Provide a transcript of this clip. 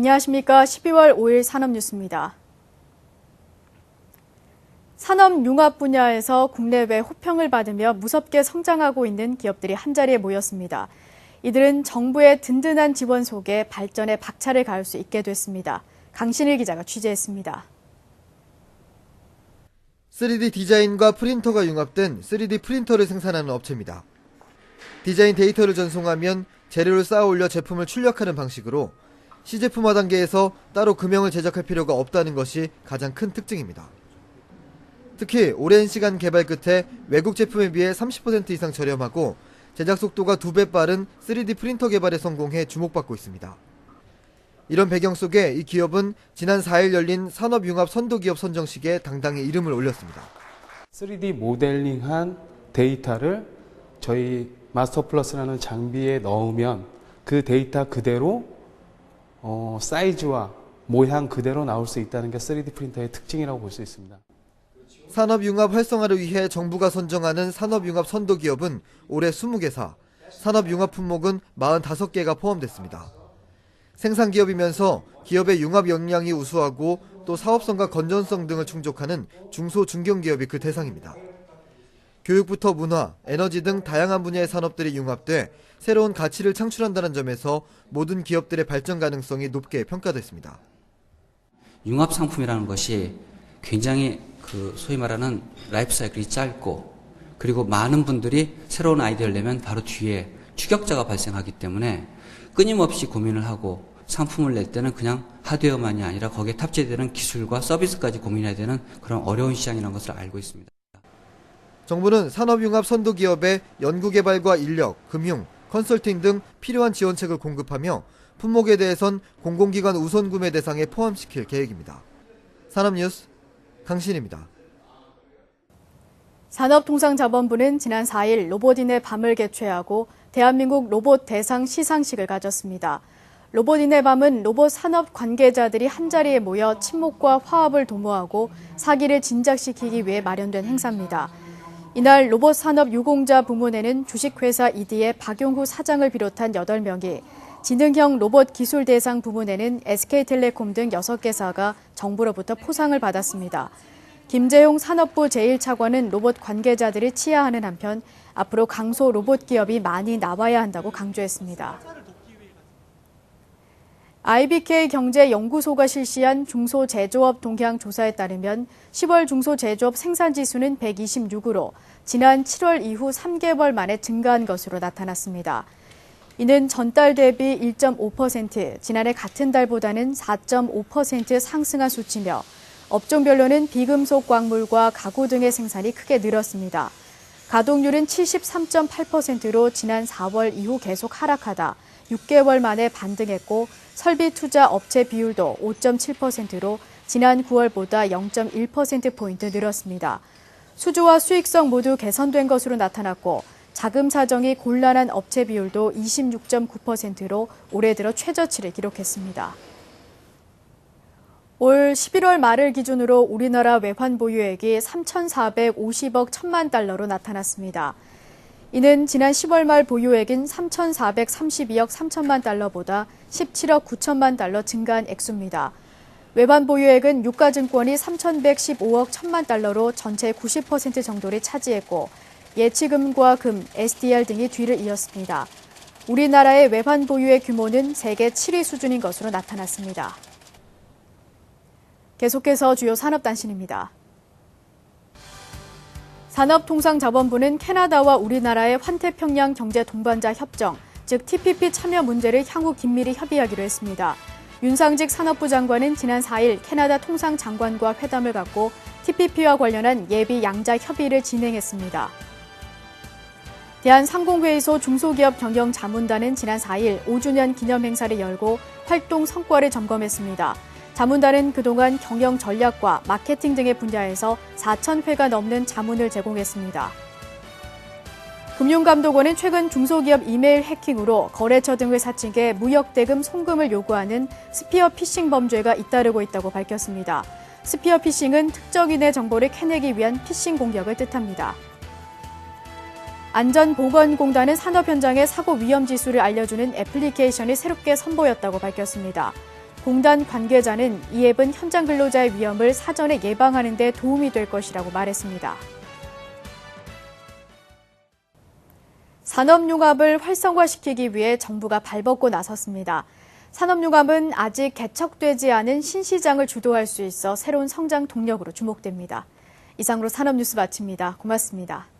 안녕하십니까. 12월 5일 산업뉴스입니다. 산업융합 분야에서 국내외 호평을 받으며 무섭게 성장하고 있는 기업들이 한자리에 모였습니다. 이들은 정부의 든든한 지원 속에 발전에 박차를 가할 수 있게 됐습니다. 강신일 기자가 취재했습니다. 3D 디자인과 프린터가 융합된 3D 프린터를 생산하는 업체입니다. 디자인 데이터를 전송하면 재료를 쌓아 올려 제품을 출력하는 방식으로 시제품 단계에서 따로 금형을 제작할 필요가 없다는 것이 가장 큰 특징입니다. 특히 오랜 시간 개발 끝에 외국 제품에 비해 30% 이상 저렴하고 제작 속도가 2배 빠른 3D 프린터 개발에 성공해 주목받고 있습니다. 이런 배경 속에 이 기업은 지난 4일 열린 산업융합 선도기업 선정식에 당당히 이름을 올렸습니다. 3D 모델링한 데이터를 저희 마스터플러스라는 장비에 넣으면 그 데이터 그대로 사이즈와 모양 그대로 나올 수 있다는 게 3D 프린터의 특징이라고 볼 수 있습니다. 산업융합 활성화를 위해 정부가 선정하는 산업융합 선도기업은 올해 20개사, 산업융합 품목은 45개가 포함됐습니다. 생산기업이면서 기업의 융합 역량이 우수하고 또 사업성과 건전성 등을 충족하는 중소, 중견기업이 그 대상입니다. 교육부터 문화, 에너지 등 다양한 분야의 산업들이 융합돼 새로운 가치를 창출한다는 점에서 모든 기업들의 발전 가능성이 높게 평가됐습니다. 융합 상품이라는 것이 굉장히 소위 말하는 라이프 사이클이 짧고 그리고 많은 분들이 새로운 아이디어를 내면 바로 뒤에 추격자가 발생하기 때문에 끊임없이 고민을 하고 상품을 낼 때는 그냥 하드웨어만이 아니라 거기에 탑재되는 기술과 서비스까지 고민해야 되는 그런 어려운 시장이라는 것을 알고 있습니다. 정부는 산업융합 선도기업에 연구개발과 인력, 금융, 컨설팅 등 필요한 지원책을 공급하며 품목에 대해선 공공기관 우선 구매 대상에 포함시킬 계획입니다. 산업뉴스 강신입니다. 산업통상자원부는 지난 4일 로봇인의 밤을 개최하고 대한민국 로봇 대상 시상식을 가졌습니다. 로봇인의 밤은 로봇 산업 관계자들이 한자리에 모여 친목과 화합을 도모하고 사기를 진작시키기 위해 마련된 행사입니다. 이날 로봇 산업 유공자 부문에는 주식회사 이디의 박용후 사장을 비롯한 8명이, 지능형 로봇 기술 대상 부문에는 SK텔레콤 등 6개사가 정부로부터 포상을 받았습니다. 김재용 산업부 제1차관은 로봇 관계자들이 치하하는 한편 앞으로 강소 로봇 기업이 많이 나와야 한다고 강조했습니다. IBK 경제연구소가 실시한 중소제조업 동향 조사에 따르면 10월 중소제조업 생산지수는 126으로 지난 7월 이후 3개월 만에 증가한 것으로 나타났습니다. 이는 전달 대비 1.5%, 지난해 같은 달보다는 4.5% 상승한 수치며 업종별로는 비금속 광물과 가구 등의 생산이 크게 늘었습니다. 가동률은 73.8%로 지난 4월 이후 계속 하락하다 6개월 만에 반등했고 설비 투자 업체 비율도 5.7%로 지난 9월보다 0.1%포인트 늘었습니다. 수주와 수익성 모두 개선된 것으로 나타났고 자금 사정이 곤란한 업체 비율도 26.9%로 올해 들어 최저치를 기록했습니다. 올 11월 말을 기준으로 우리나라 외환 보유액이 3,450억 1천만 달러로 나타났습니다. 이는 지난 10월 말 보유액인 3,432억 3천만 달러보다 17억 9천만 달러 증가한 액수입니다. 외환 보유액은 유가증권이 3,115억 1천만 달러로 전체의 90% 정도를 차지했고 예치금과 금, SDR 등이 뒤를 이었습니다. 우리나라의 외환 보유액 규모는 세계 7위 수준인 것으로 나타났습니다. 계속해서 주요 산업단신입니다. 산업통상자원부는 캐나다와 우리나라의 환태평양 경제 동반자 협정, 즉 TPP 참여 문제를 향후 긴밀히 협의하기로 했습니다. 윤상직 산업부 장관은 지난 4일 캐나다 통상장관과 회담을 갖고 TPP와 관련한 예비 양자 협의를 진행했습니다. 대한상공회의소 중소기업 경영자문단은 지난 4일 5주년 기념행사를 열고 활동 성과를 점검했습니다. 자문단은 그동안 경영 전략과 마케팅 등의 분야에서 4,000회가 넘는 자문을 제공했습니다. 금융감독원은 최근 중소기업 이메일 해킹으로 거래처 등을 사칭해 무역대금 송금을 요구하는 스피어피싱 범죄가 잇따르고 있다고 밝혔습니다. 스피어피싱은 특정인의 정보를 캐내기 위한 피싱 공격을 뜻합니다. 안전보건공단은 산업 현장의 사고 위험 지수를 알려주는 애플리케이션이 새롭게 선보였다고 밝혔습니다. 공단 관계자는 이 앱은 현장 근로자의 위험을 사전에 예방하는 데 도움이 될 것이라고 말했습니다. 산업융합을 활성화시키기 위해 정부가 발벗고 나섰습니다. 산업융합은 아직 개척되지 않은 신시장을 주도할 수 있어 새로운 성장 동력으로 주목됩니다. 이상으로 산업뉴스 마칩니다. 고맙습니다.